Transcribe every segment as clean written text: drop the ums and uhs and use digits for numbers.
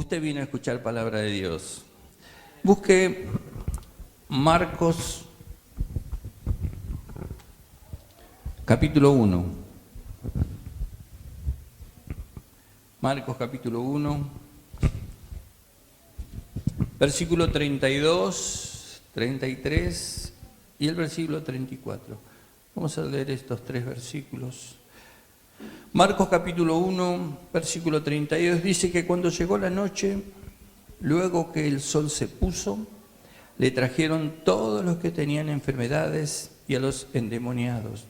usted vino a escuchar palabra de Dios. Busque Marcos capítulo 1. Marcos capítulo 1, versículo 32, 33 y el versículo 34. Vamos a leer estos tres versículos. Marcos capítulo 1, versículo 32 dice que cuando llegó la noche, luego que el sol se puso, le trajeron todos los que tenían enfermedades y a los endemoniados.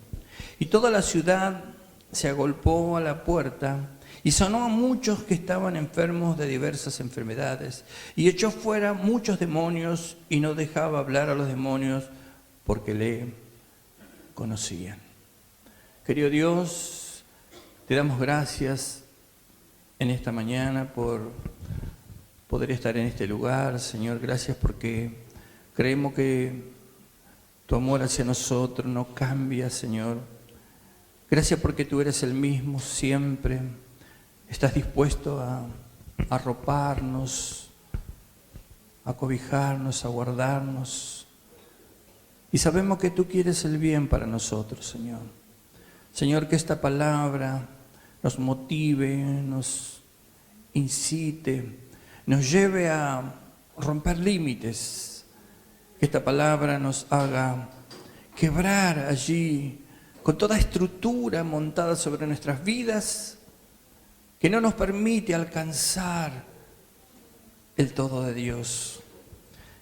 Y toda la ciudad se agolpó a la puerta y sanó a muchos que estaban enfermos de diversas enfermedades y echó fuera muchos demonios y no dejaba hablar a los demonios porque le conocían. Querido Dios, te damos gracias en esta mañana por poder estar en este lugar. Señor, gracias porque creemos que tu amor hacia nosotros no cambia, Señor. Gracias porque tú eres el mismo siempre. Estás dispuesto a arroparnos, a cobijarnos, a guardarnos. Y sabemos que tú quieres el bien para nosotros, Señor. Señor, que esta palabra nos motive, nos incite, nos lleve a romper límites. Que esta palabra nos haga quebrar allí con toda estructura montada sobre nuestras vidas que no nos permite alcanzar el todo de Dios.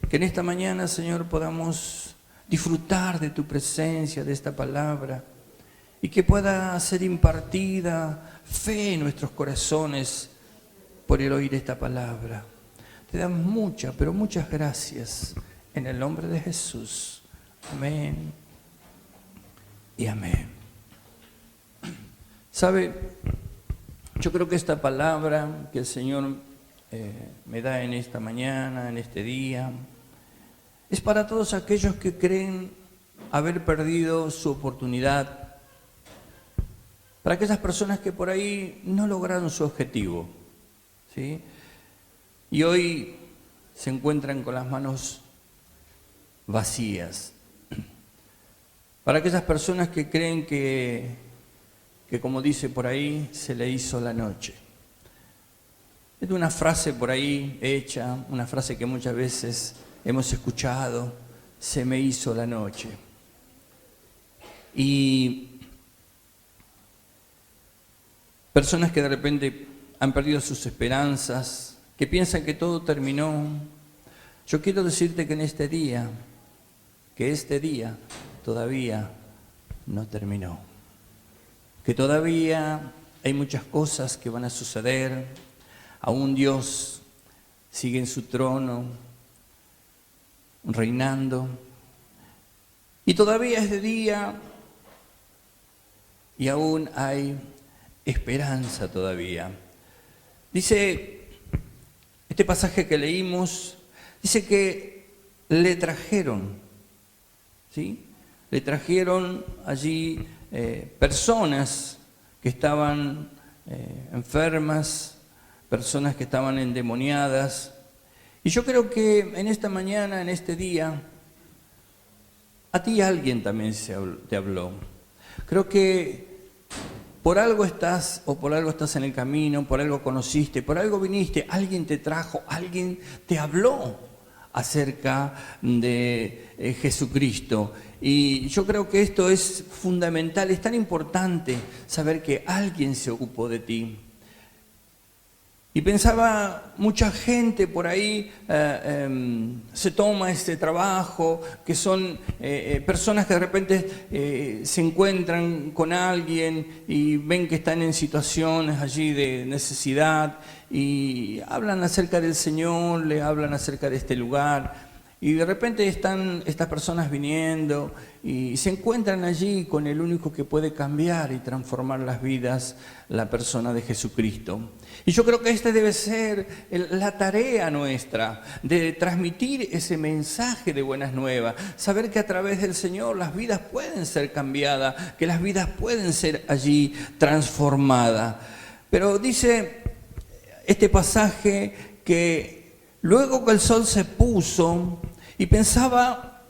Que en esta mañana, Señor, podamos disfrutar de tu presencia, de esta palabra, y que pueda ser impartida fe en nuestros corazones por el oír esta palabra. Te damos muchas, pero muchas gracias en el nombre de Jesús. Amén y amén. ¿Sabe? Yo creo que esta palabra que el Señor me da en esta mañana, en este día, es para todos aquellos que creen haber perdido su oportunidad, para aquellas personas que por ahí no lograron su objetivo, ¿sí? Y hoy se encuentran con las manos vacías. Para aquellas personas que creen que como dice por ahí, se le hizo la noche. Es una frase por ahí hecha, una frase que muchas veces hemos escuchado, se me hizo la noche. Y personas que de repente han perdido sus esperanzas, que piensan que todo terminó. Yo quiero decirte que en este día todavía no terminó. Que todavía hay muchas cosas que van a suceder. Aún Dios sigue en su trono, reinando. Y todavía es de día y aún hay esperanza todavía. Dice, este pasaje que leímos, dice que le trajeron, ¿sí? Le trajeron allí personas que estaban enfermas, personas que estaban endemoniadas. Y yo creo que en esta mañana, en este día, a ti alguien también te habló. Creo que por algo estás en el camino, por algo conociste, por algo viniste, alguien te trajo, alguien te habló acerca de Jesucristo. Y yo creo que esto es fundamental, es tan importante saber que alguien se ocupó de ti. Y pensaba, mucha gente por ahí se toma este trabajo, que son personas que de repente se encuentran con alguien y ven que están en situaciones allí de necesidad y hablan acerca del Señor, le hablan acerca de este lugar. Y de repente están estas personas viniendo y se encuentran allí con el único que puede cambiar y transformar las vidas, la persona de Jesucristo. Y yo creo que esta debe ser la tarea nuestra, de transmitir ese mensaje de buenas nuevas, saber que a través del Señor las vidas pueden ser cambiadas, que las vidas pueden ser allí transformadas. Pero dice este pasaje que luego que el sol se puso, y pensaba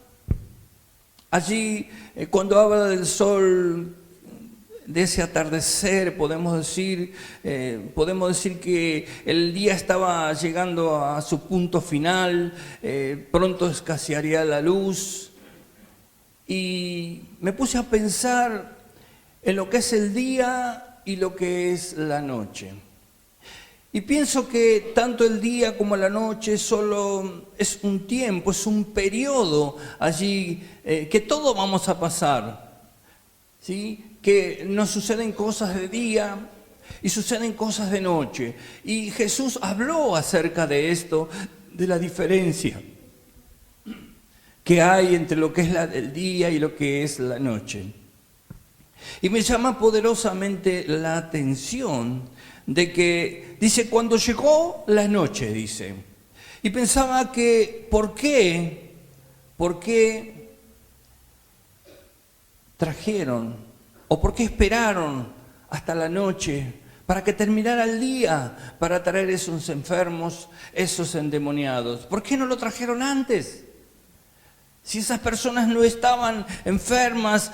allí, cuando habla del sol, de ese atardecer, podemos decir que el día estaba llegando a su punto final, pronto escasearía la luz, y me puse a pensar en lo que es el día y lo que es la noche. Y pienso que tanto el día como la noche solo es un tiempo, es un periodo allí que todos vamos a pasar, ¿sí? Que nos suceden cosas de día y suceden cosas de noche. Y Jesús habló acerca de esto, de la diferencia que hay entre lo que es el día y lo que es la noche. Y me llama poderosamente la atención de que, dice, cuando llegó la noche, dice, y pensaba que, ¿por qué trajeron o por qué esperaron hasta la noche para que terminara el día para traer esos enfermos, esos endemoniados? ¿Por qué no lo trajeron antes? Si esas personas no estaban enfermas,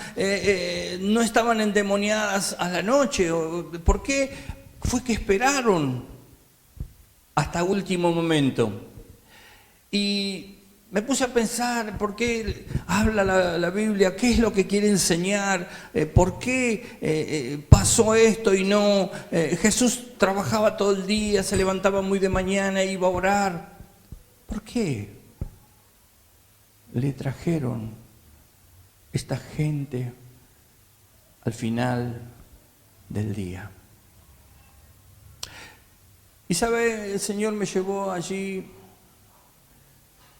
no estaban endemoniadas a la noche, ¿por qué fue que esperaron hasta último momento? Y me puse a pensar por qué habla la Biblia, qué es lo que quiere enseñar, por qué pasó esto y no. Jesús trabajaba todo el día, se levantaba muy de mañana e iba a orar. ¿Por qué le trajeron esta gente al final del día? Y sabe, el Señor me llevó allí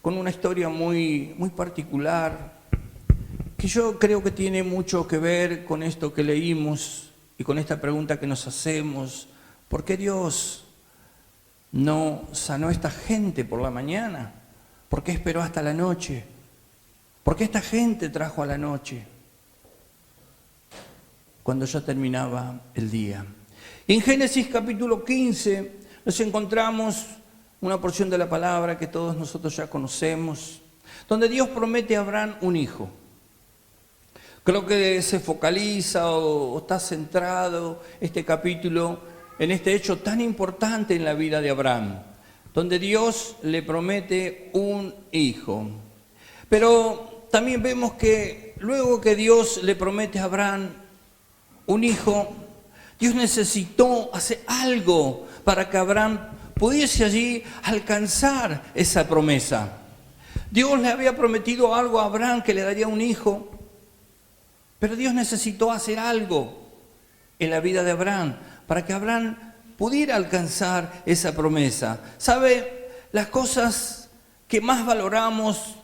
con una historia muy, muy particular, que yo creo que tiene mucho que ver con esto que leímos y con esta pregunta que nos hacemos: ¿por qué Dios no sanó a esta gente por la mañana? ¿Por qué esperó hasta la noche? ¿Por qué esta gente trajo a la noche cuando ya terminaba el día? Y en Génesis capítulo 15 nos encontramos una porción de la palabra que todos nosotros ya conocemos, donde Dios promete a Abraham un hijo. Creo que se focaliza o está centrado este capítulo en este hecho tan importante en la vida de Abraham, donde Dios le promete un hijo. Pero también vemos que luego que Dios le promete a Abraham un hijo, Dios necesitó hacer algo para que Abraham pudiese allí alcanzar esa promesa. Dios le había prometido algo a Abraham, que le daría un hijo, pero Dios necesitó hacer algo en la vida de Abraham para que Abraham pudiera alcanzar esa promesa. ¿Sabe? Las cosas que más valoramos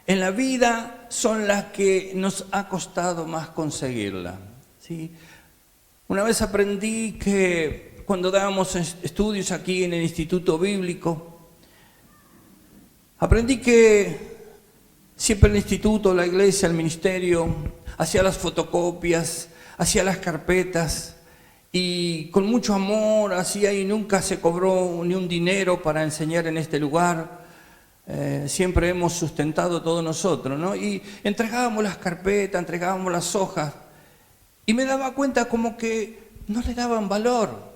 en la vida son las que nos ha costado más conseguirla, ¿sí? Una vez aprendí que cuando dábamos estudios aquí en el Instituto Bíblico, aprendí que siempre el instituto, la iglesia, el ministerio, hacía las fotocopias, hacía las carpetas y con mucho amor hacía, y nunca se cobró ni un dinero para enseñar en este lugar. Siempre hemos sustentado todo nosotros, ¿no? Y entregábamos las carpetas, entregábamos las hojas y me daba cuenta como que no le daban valor.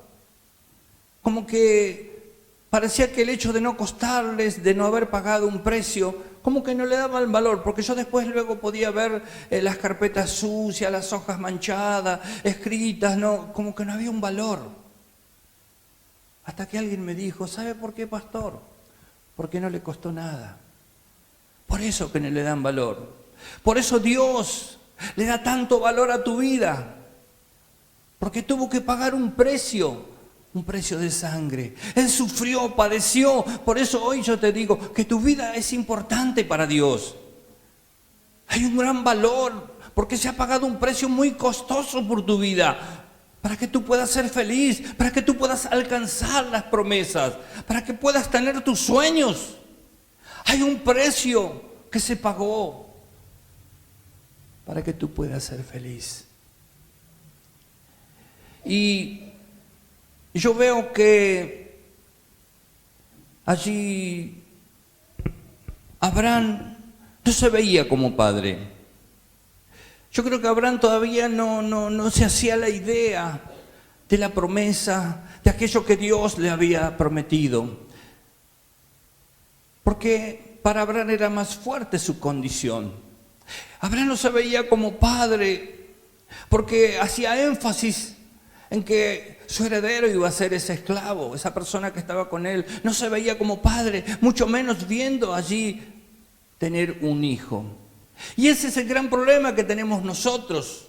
Como que parecía que el hecho de no costarles, de no haber pagado un precio, como que no le daban valor, porque yo después luego podía ver las carpetas sucias, las hojas manchadas, escritas, no, como que no había un valor. Hasta que alguien me dijo: ¿sabe por qué, pastor? Porque no le costó nada. Por eso que no le dan valor. Por eso Dios le da tanto valor a tu vida, porque tuvo que pagar un precio de sangre. Él sufrió, padeció. Por eso hoy yo te digo que tu vida es importante para Dios. Hay un gran valor, porque se ha pagado un precio muy costoso por tu vida, para que tú puedas ser feliz, para que tú puedas alcanzar las promesas, para que puedas tener tus sueños. Hay un precio que se pagó para que tú puedas ser feliz. Y yo veo que allí Abraham no se veía como padre. Yo creo que Abraham todavía no se hacía la idea de la promesa, de aquello que Dios le había prometido. Porque para Abraham era más fuerte su condición. Abraham no se veía como padre porque hacía énfasis en que su heredero iba a ser ese esclavo, esa persona que estaba con él. No se veía como padre, mucho menos viendo allí tener un hijo. Y ese es el gran problema que tenemos nosotros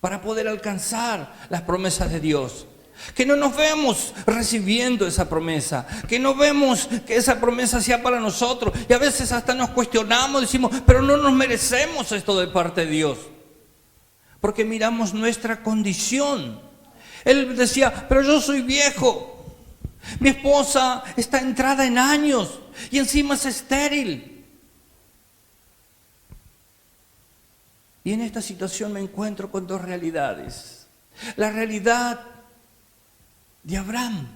para poder alcanzar las promesas de Dios. Que no nos vemos recibiendo esa promesa, que no vemos que esa promesa sea para nosotros. Y a veces hasta nos cuestionamos, decimos, pero no nos merecemos esto de parte de Dios. Porque miramos nuestra condición. Él decía, pero yo soy viejo, mi esposa está entrada en años y encima es estéril. Y en esta situación me encuentro con dos realidades. La realidad de Abraham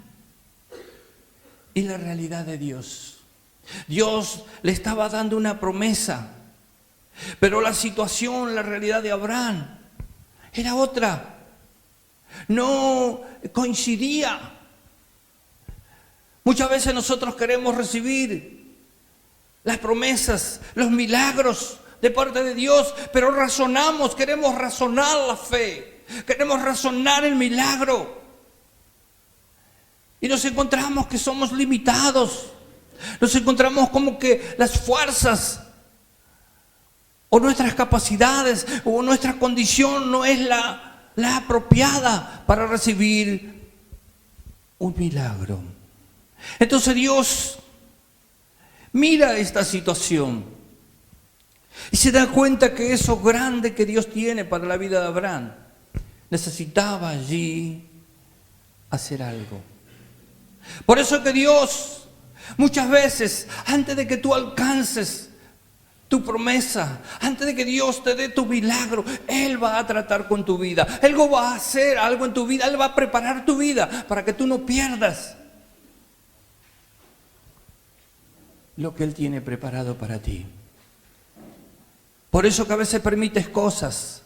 y la realidad de Dios. Dios le estaba dando una promesa, pero la situación, la realidad de Abraham era otra. No coincidía. Muchas veces nosotros queremos recibir las promesas, los milagros de parte de Dios, pero razonamos, queremos razonar la fe, queremos razonar el milagro. Y nos encontramos que somos limitados, nos encontramos como que las fuerzas o nuestras capacidades o nuestra condición no es la apropiada para recibir un milagro. Entonces Dios mira esta situación y se da cuenta que eso grande que Dios tiene para la vida de Abraham necesitaba allí hacer algo. Por eso que Dios muchas veces, antes de que tú alcances tu promesa, antes de que Dios te dé tu milagro, Él va a tratar con tu vida. Él va a hacer algo en tu vida, Él va a preparar tu vida para que tú no pierdas lo que Él tiene preparado para ti. Por eso que a veces permites cosas,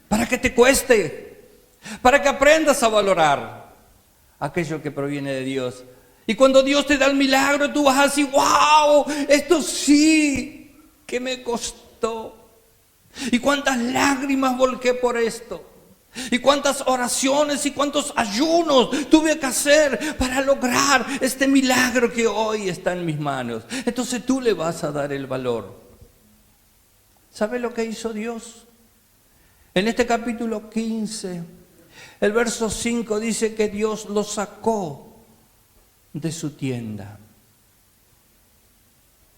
para que te cueste, para que aprendas a valorar aquello que proviene de Dios. Y cuando Dios te da el milagro, tú vas a decir, wow, esto sí que me costó. Y cuántas lágrimas volqué por esto. Y cuántas oraciones y cuántos ayunos tuve que hacer para lograr este milagro que hoy está en mis manos. Entonces tú le vas a dar el valor. ¿Sabe lo que hizo Dios? En este capítulo 15, el verso 5 dice que Dios lo sacó de su tienda.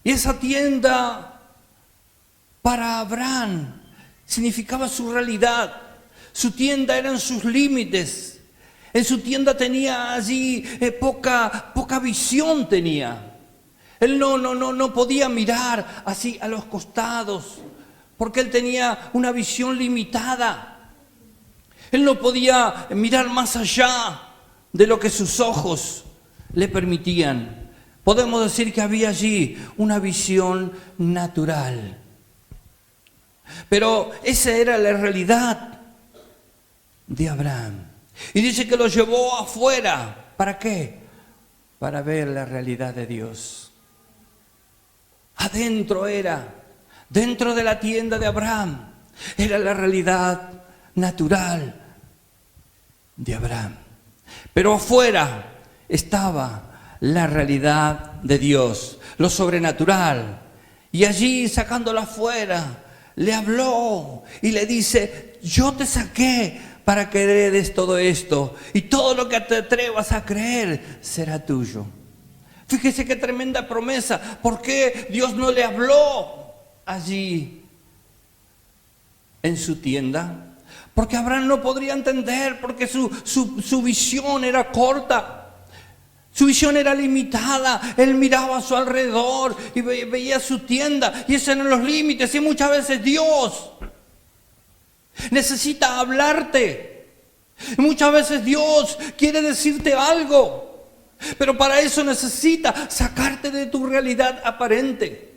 Y esa tienda para Abraham significaba su realidad. Su tienda eran sus límites. En su tienda tenía allí poca visión tenía. Él no podía mirar así a los costados, porque él tenía una visión limitada. Él no podía mirar más allá de lo que sus ojos le permitían. Podemos decir que había allí una visión natural. Pero esa era la realidad de Abraham. Y dice que lo llevó afuera. ¿Para qué? Para ver la realidad de Dios. Adentro era, dentro de la tienda de Abraham, era la realidad natural de Abraham. Pero afuera estaba la realidad de Dios, lo sobrenatural. Y allí, sacándola afuera, le habló y le dice, yo te saqué para que heredes todo esto, y todo lo que te atrevas a creer será tuyo. Fíjese qué tremenda promesa. ¿Por qué Dios no le habló allí en su tienda? Porque Abraham no podría entender, porque su visión era corta, su visión era limitada. Él miraba a su alrededor y veía su tienda, y esos eran los límites. Y muchas veces Dios necesita hablarte. Y muchas veces Dios quiere decirte algo, Pero para eso necesita sacarte de tu realidad aparente.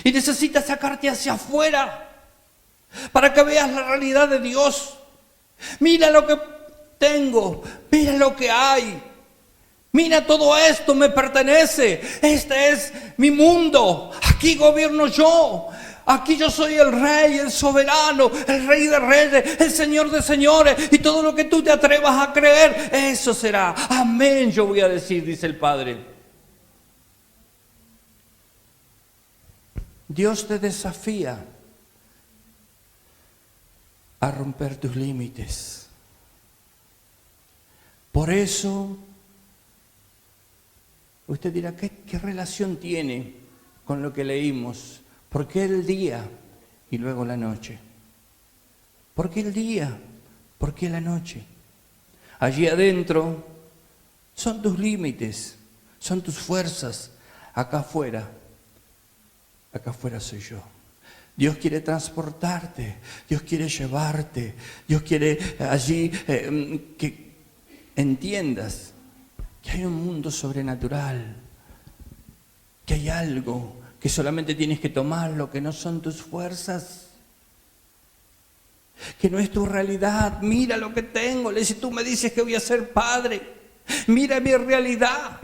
Y necesita sacarte hacia afuera para que veas la realidad de Dios. Mira lo que tengo, mira lo que hay. Mira, todo esto me pertenece. Este es mi mundo. Aquí gobierno yo. Aquí yo soy el rey, el soberano, el rey de reyes, el señor de señores. Y todo lo que tú te atrevas a creer, eso será. Amén, yo voy a decir, dice el Padre. Dios te desafía a romper tus límites. Por eso, usted dirá, ¿qué relación tiene con lo que leímos? ¿Por qué el día y luego la noche? ¿Por qué el día? ¿Por qué la noche? Allí adentro son tus límites, son tus fuerzas. Acá afuera soy yo. Dios quiere transportarte, Dios quiere llevarte, Dios quiere allí que entiendas que hay un mundo sobrenatural, que hay algo que solamente tienes que tomarlo, que no son tus fuerzas, que no es tu realidad. Mira lo que tengo. Le dice, tú me dices que voy a ser padre. Mira mi realidad.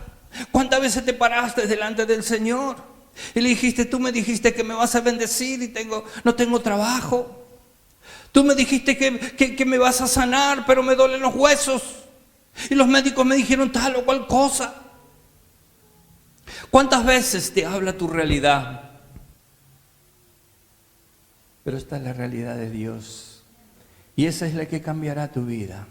¿Cuántas veces te paraste delante del Señor y le dijiste, tú me dijiste que me vas a bendecir y no tengo trabajo? Tú me dijiste que me vas a sanar, pero me duelen los huesos. Y los médicos me dijeron tal o cual cosa. ¿Cuántas veces te habla tu realidad? Pero esta es la realidad de Dios. Y esa es la que cambiará tu vida.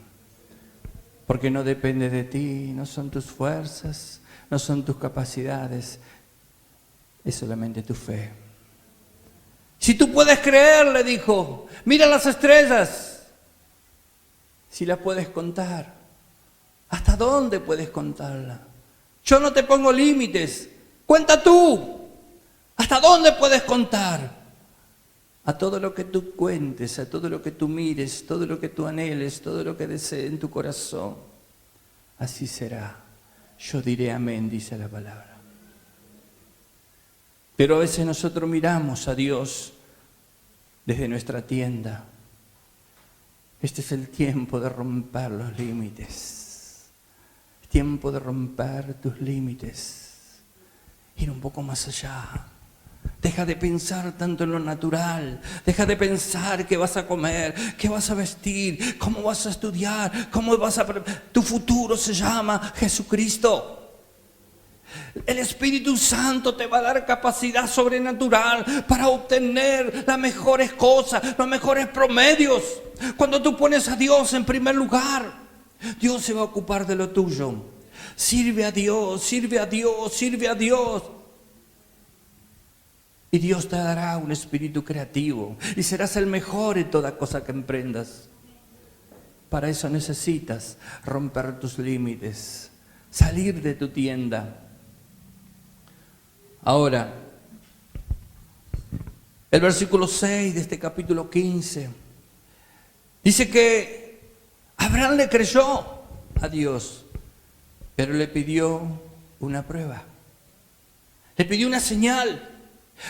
Porque no depende de ti, no son tus fuerzas, no son tus capacidades. Es solamente tu fe. Si tú puedes creer, le dijo, mira las estrellas. Si las puedes contar, ¿hasta dónde puedes contarlas? Yo no te pongo límites. Cuenta tú. ¿Hasta dónde puedes contar? A todo lo que tú cuentes, a todo lo que tú mires, todo lo que tú anheles, todo lo que desees en tu corazón. Así será. Yo diré amén, dice la palabra. Pero a veces nosotros miramos a Dios desde nuestra tienda. Este es el tiempo de romper los límites. Tiempo de romper tus límites, ir un poco más allá. Deja de pensar tanto en lo natural, deja de pensar qué vas a comer, qué vas a vestir, cómo vas a estudiar, tu futuro se llama Jesucristo. El Espíritu Santo te va a dar capacidad sobrenatural para obtener las mejores cosas, los mejores promedios. Cuando tú pones a Dios en primer lugar, Dios se va a ocupar de lo tuyo. Sirve a Dios, sirve a Dios, sirve a Dios. Y Dios te dará un espíritu creativo y serás el mejor en toda cosa que emprendas. Para eso necesitas romper tus límites, salir de tu tienda. Ahora, el versículo 6 de este capítulo 15 dice que Abraham le creyó a Dios, pero le pidió una prueba. Le pidió una señal.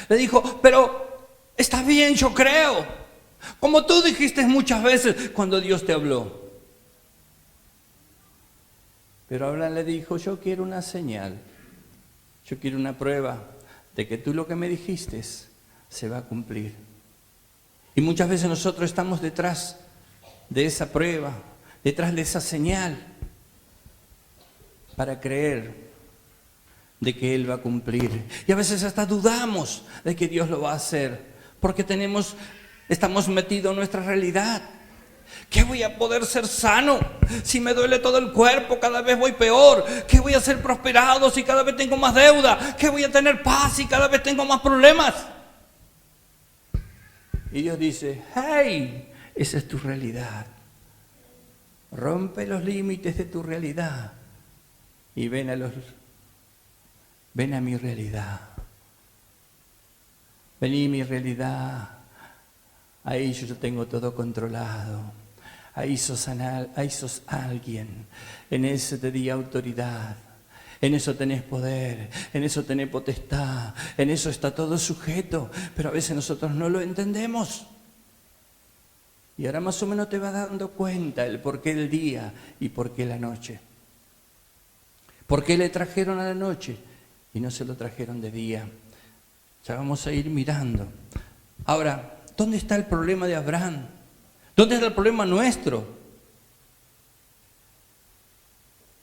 Le dijo, pero está bien, yo creo. Como tú dijiste muchas veces cuando Dios te habló. Pero Abraham le dijo, yo quiero una señal. Yo quiero una prueba de que tú lo que me dijiste se va a cumplir. Y muchas veces nosotros estamos detrás de esa prueba, detrás de esa señal, para creer de que Él va a cumplir. Y a veces hasta dudamos de que Dios lo va a hacer, porque estamos metidos en nuestra realidad. ¿Qué voy a poder ser sano si me duele todo el cuerpo? Cada vez voy peor. ¿Qué voy a ser prosperado si cada vez tengo más deuda? ¿Qué voy a tener paz si cada vez tengo más problemas? Y Dios dice, hey, esa es tu realidad. Rompe los límites de tu realidad y ven a mi realidad. Vení mi realidad. Ahí yo tengo todo controlado. Ahí sos alguien. En eso te di autoridad. En eso tenés poder. En eso tenés potestad. En eso está todo sujeto. Pero a veces nosotros no lo entendemos. Y ahora más o menos te vas dando cuenta el por qué el día y por qué la noche. ¿Por qué le trajeron a la noche y no se lo trajeron de día? Ya vamos a ir mirando. Ahora, ¿dónde está el problema de Abraham? ¿Dónde está el problema nuestro?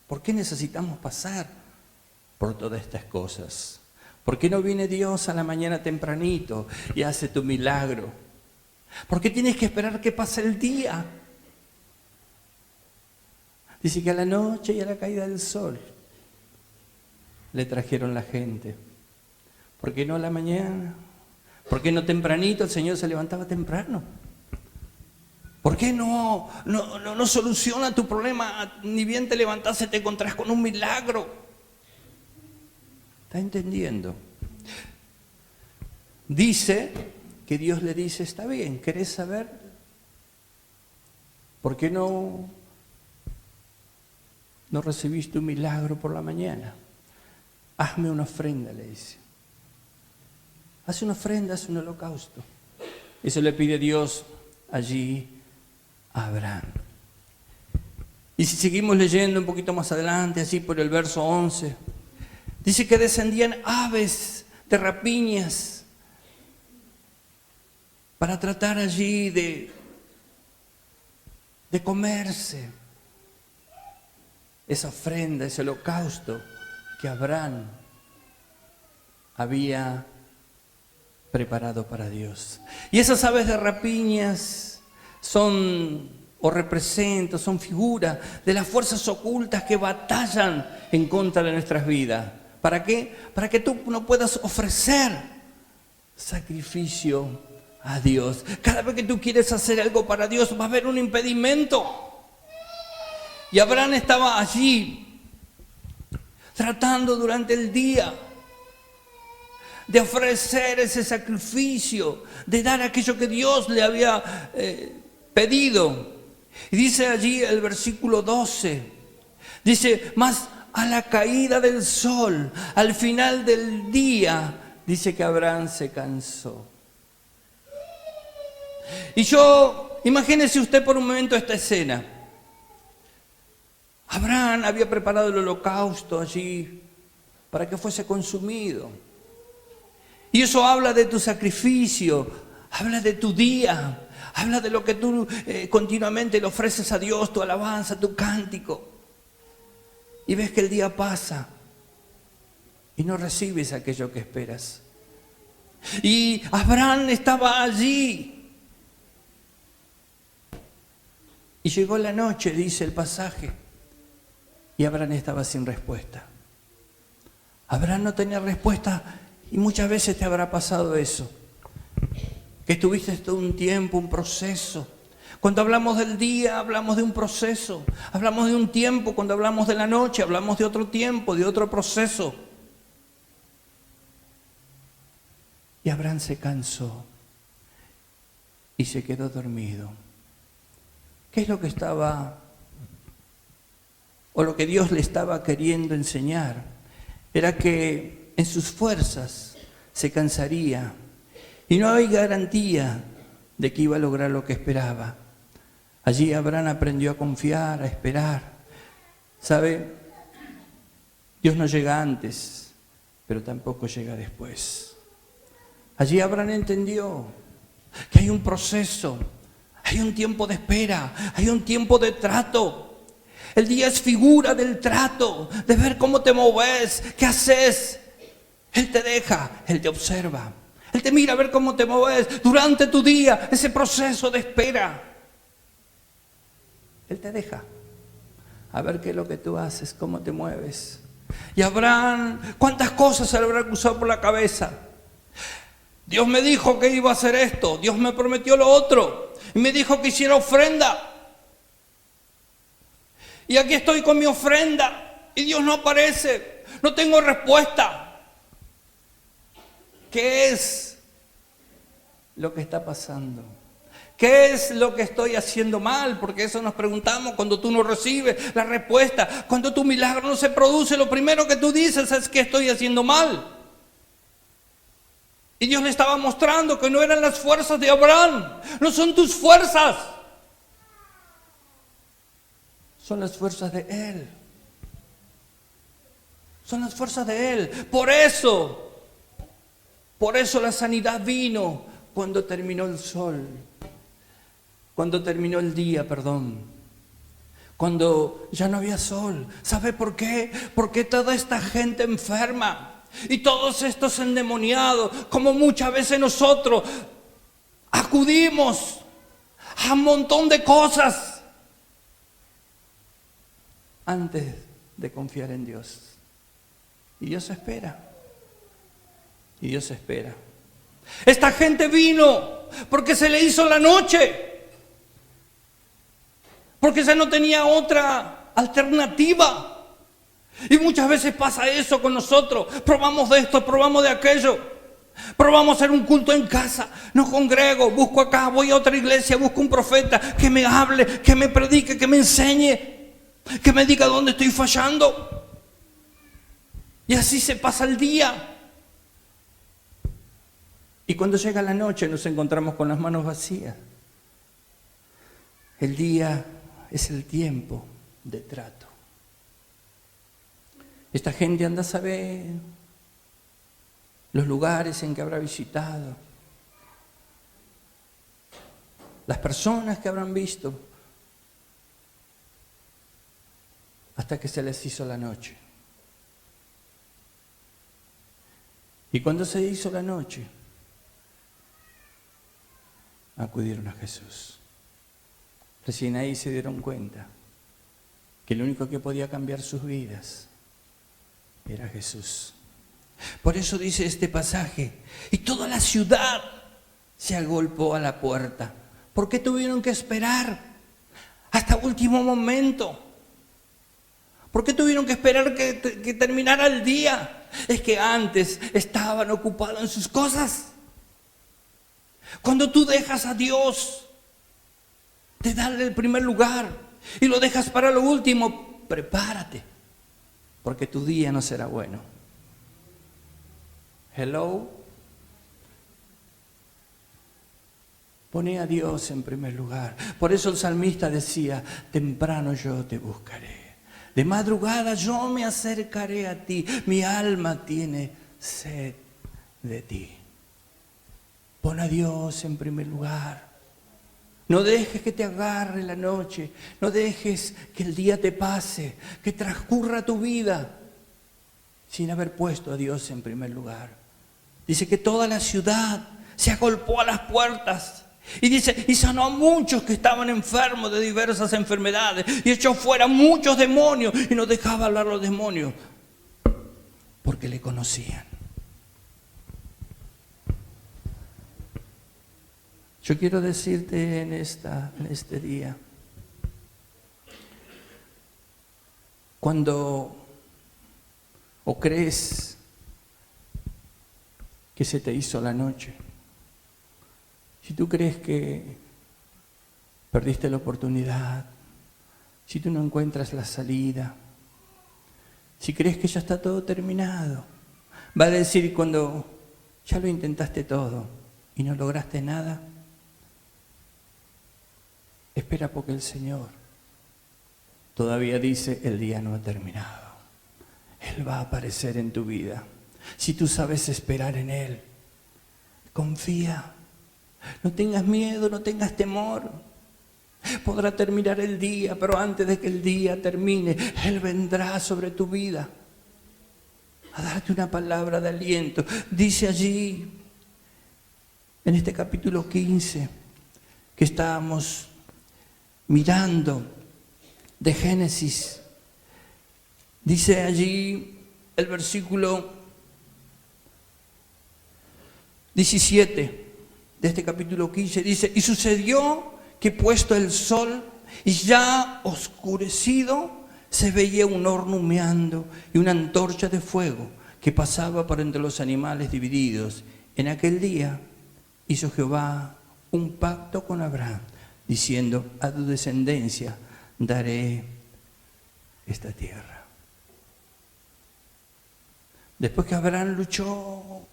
¿Por qué necesitamos pasar por todas estas cosas? ¿Por qué no viene Dios a la mañana tempranito y hace tu milagro? ¿Por qué tienes que esperar que pase el día? Dice que a la noche y a la caída del sol le trajeron la gente. ¿Por qué no a la mañana? ¿Por qué no tempranito? El Señor se levantaba temprano. ¿Por qué no soluciona tu problema? Ni bien te levantás y te encontrás con un milagro. ¿Está entendiendo? Dice que Dios le dice, está bien, ¿querés saber? ¿Por qué no recibiste un milagro por la mañana? Hazme una ofrenda, le dice. Haz una ofrenda, haz un holocausto. Eso le pide Dios allí a Abraham. Y si seguimos leyendo un poquito más adelante, así por el verso 11, dice que descendían aves de rapiñas para tratar allí de comerse esa ofrenda, ese holocausto que Abraham había preparado para Dios. Y esas aves de rapiñas son o representan, son figuras de las fuerzas ocultas que batallan en contra de nuestras vidas. ¿Para qué? Para que tú no puedas ofrecer sacrificio a Dios. Cada vez que tú quieres hacer algo para Dios va a haber un impedimento. Y Abraham estaba allí tratando durante el día de ofrecer ese sacrificio, de dar aquello que Dios le había pedido. Y dice allí el versículo 12, dice, mas a la caída del sol, al final del día, dice que Abraham se cansó. Y imagínese usted por un momento esta escena. Abraham había preparado el holocausto allí para que fuese consumido. Y eso habla de tu sacrificio, habla de tu día, habla de lo que tú continuamente le ofreces a Dios, tu alabanza, tu cántico. Y ves que el día pasa y no recibes aquello que esperas. Y Abraham estaba allí. Y llegó la noche, dice el pasaje. Y Abraham estaba sin respuesta. Abraham no tenía respuesta y muchas veces te habrá pasado eso. Que estuviste todo un tiempo, un proceso. Cuando hablamos del día, hablamos de un proceso. Hablamos de un tiempo. Cuando hablamos de la noche, hablamos de otro tiempo, de otro proceso. Y Abraham se cansó y se quedó dormido. ¿Qué es lo que lo que Dios le estaba queriendo enseñar? Era que en sus fuerzas se cansaría y no hay garantía de que iba a lograr lo que esperaba. Allí Abraham aprendió a confiar, a esperar. ¿Sabe? Dios no llega antes, pero tampoco llega después. Allí Abraham entendió que hay un proceso, hay un tiempo de espera, hay un tiempo de trato. El día es figura del trato, de ver cómo te moves, qué haces. Él te deja, Él te observa. Él te mira a ver cómo te mueves durante tu día, ese proceso de espera. Él te deja a ver qué es lo que tú haces, cómo te mueves. Y Abraham, ¿cuántas cosas se le habrá cruzado por la cabeza? Dios me dijo que iba a hacer esto, Dios me prometió lo otro, y me dijo que hiciera ofrenda. Y aquí estoy con mi ofrenda, y Dios no aparece, no tengo respuesta. ¿Qué es lo que está pasando? ¿Qué es lo que estoy haciendo mal? Porque eso nos preguntamos cuando tú no recibes la respuesta. Cuando tu milagro no se produce, lo primero que tú dices es que estoy haciendo mal. Y Dios le estaba mostrando que no eran las fuerzas de Abraham, no son tus fuerzas, son las fuerzas de Él. Son las fuerzas de Él. Por eso la sanidad vino cuando terminó el sol. Cuando terminó el día, cuando ya no había sol. ¿Sabe por qué? Porque toda esta gente enferma y todos estos endemoniados, como muchas veces nosotros acudimos a un montón de cosas antes de confiar en Dios. Y Dios espera. Y Dios espera. Esta gente vino porque se le hizo la noche. Porque ya no tenía otra alternativa. Y muchas veces pasa eso con nosotros. Probamos de esto, probamos de aquello. Probamos hacer un culto en casa. No congrego, busco acá, voy a otra iglesia, busco un profeta que me hable, que me predique, que me enseñe, que me diga dónde estoy fallando. Y así se pasa el día. Y cuando llega la noche nos encontramos con las manos vacías. El día es el tiempo de trato. Esta gente anda a saber los lugares en que habrá visitado, las personas que habrán visto, hasta que se les hizo la noche. Y cuando se hizo la noche, acudieron a Jesús. Recién ahí se dieron cuenta que el único que podía cambiar sus vidas era Jesús. Por eso dice este pasaje, y toda la ciudad se agolpó a la puerta. ¿Por qué tuvieron que esperar hasta último momento? ¿Por qué tuvieron que esperar que terminara el día? Es que antes estaban ocupados en sus cosas. Cuando tú dejas a Dios de darle el primer lugar y lo dejas para lo último, prepárate, porque tu día no será bueno. Hello. Pone a Dios en primer lugar. Por eso el salmista decía, temprano yo te buscaré. De madrugada yo me acercaré a ti. Mi alma tiene sed de ti. Pon a Dios en primer lugar. No dejes que te agarre la noche. No dejes que el día te pase, que transcurra tu vida sin haber puesto a Dios en primer lugar. Dice que toda la ciudad se agolpó a las puertas. Y dice, y sanó a muchos que estaban enfermos de diversas enfermedades. Y echó fuera muchos demonios. Y no dejaba hablar los demonios, porque le conocían. Yo quiero decirte en este día, cuando o crees que se te hizo la noche, si tú crees que perdiste la oportunidad, si tú no encuentras la salida, si crees que ya está todo terminado, va a decir cuando ya lo intentaste todo y no lograste nada, espera porque el Señor todavía dice, el día no ha terminado. Él va a aparecer en tu vida. Si tú sabes esperar en Él, confía. No tengas miedo, no tengas temor. Podrá terminar el día, pero antes de que el día termine, Él vendrá sobre tu vida a darte una palabra de aliento. Dice allí, en este capítulo 15, que estábamos mirando de Génesis, dice allí el versículo 17 de este capítulo 15, dice, y sucedió que puesto el sol y ya oscurecido, se veía un horno humeando y una antorcha de fuego que pasaba por entre los animales divididos. En aquel día hizo Jehová un pacto con Abraham, diciendo: a tu descendencia daré esta tierra. Después que Abraham luchó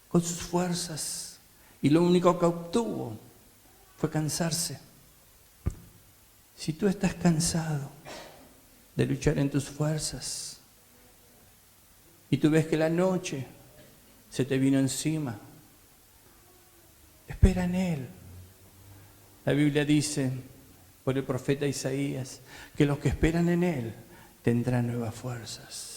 con sus fuerzas y lo único que obtuvo fue cansarse. Si tú estás cansado de luchar en tus fuerzas y tú ves que la noche se te vino encima, espera en Él. La Biblia dice por el profeta Isaías que los que esperan en Él tendrán nuevas fuerzas.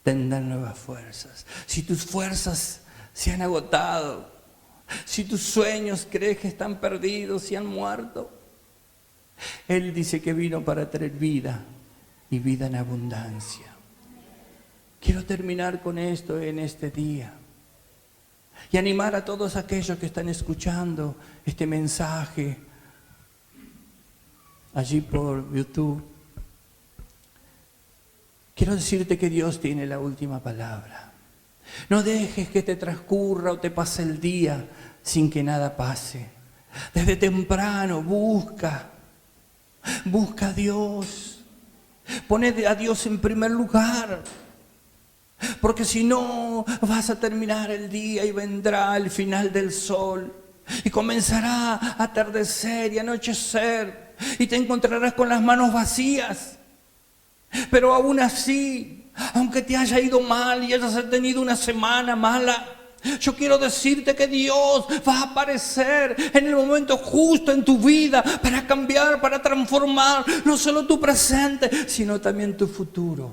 Tendrán nuevas fuerzas. Si tus fuerzas se han agotado, si tus sueños crees que están perdidos y han muerto, Él dice que vino para traer vida y vida en abundancia. Quiero terminar con esto en este día y animar a todos aquellos que están escuchando este mensaje allí por YouTube. Quiero decirte que Dios tiene la última palabra. No dejes que te transcurra o te pase el día sin que nada pase. Desde temprano busca a Dios. Pone a Dios en primer lugar. Porque si no, vas a terminar el día y vendrá el final del sol. Y comenzará a atardecer y anochecer. Y te encontrarás con las manos vacías. Pero aún así, aunque te haya ido mal y hayas tenido una semana mala, yo quiero decirte que Dios va a aparecer en el momento justo en tu vida para cambiar, para transformar no solo tu presente, sino también tu futuro.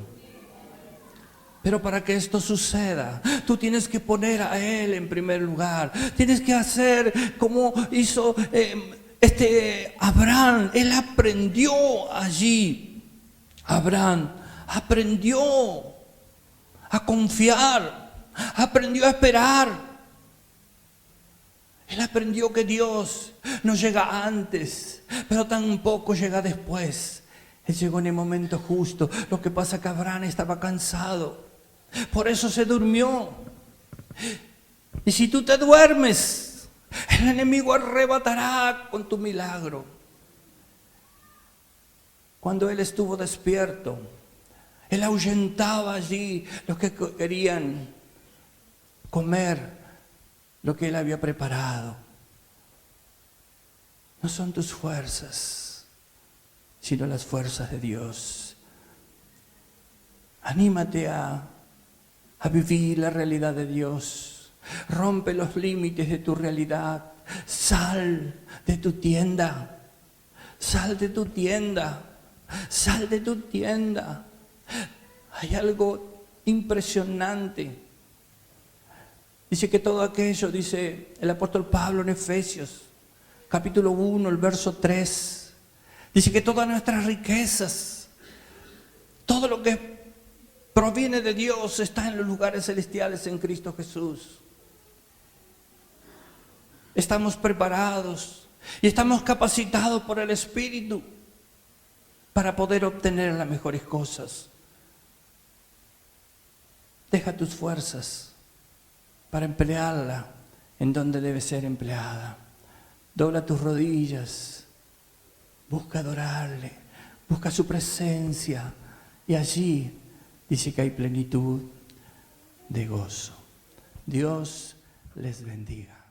Pero para que esto suceda, tú tienes que poner a Él en primer lugar. Tienes que hacer como hizo Abraham. Él aprendió allí. Abraham aprendió a confiar, aprendió a esperar. Él aprendió que Dios no llega antes, pero tampoco llega después. Él llegó en el momento justo. Lo que pasa es que Abraham estaba cansado, por eso se durmió. Y si tú te duermes, el enemigo arrebatará con tu milagro. Cuando él estuvo despierto, él ahuyentaba allí los que querían comer lo que él había preparado. No son tus fuerzas, sino las fuerzas de Dios. Anímate a vivir la realidad de Dios. Rompe los límites de tu realidad. Sal de tu tienda. Sal de tu tienda. Sal de tu tienda. Hay algo impresionante. Dice que todo aquello, dice el apóstol Pablo en Efesios, capítulo 1, el verso 3. Dice que todas nuestras riquezas, todo lo que proviene de Dios está en los lugares celestiales en Cristo Jesús. Estamos preparados y estamos capacitados por el Espíritu para poder obtener las mejores cosas. Deja tus fuerzas para emplearla en donde debe ser empleada. Dobla tus rodillas, busca adorarle, busca su presencia y allí dice que hay plenitud de gozo. Dios les bendiga.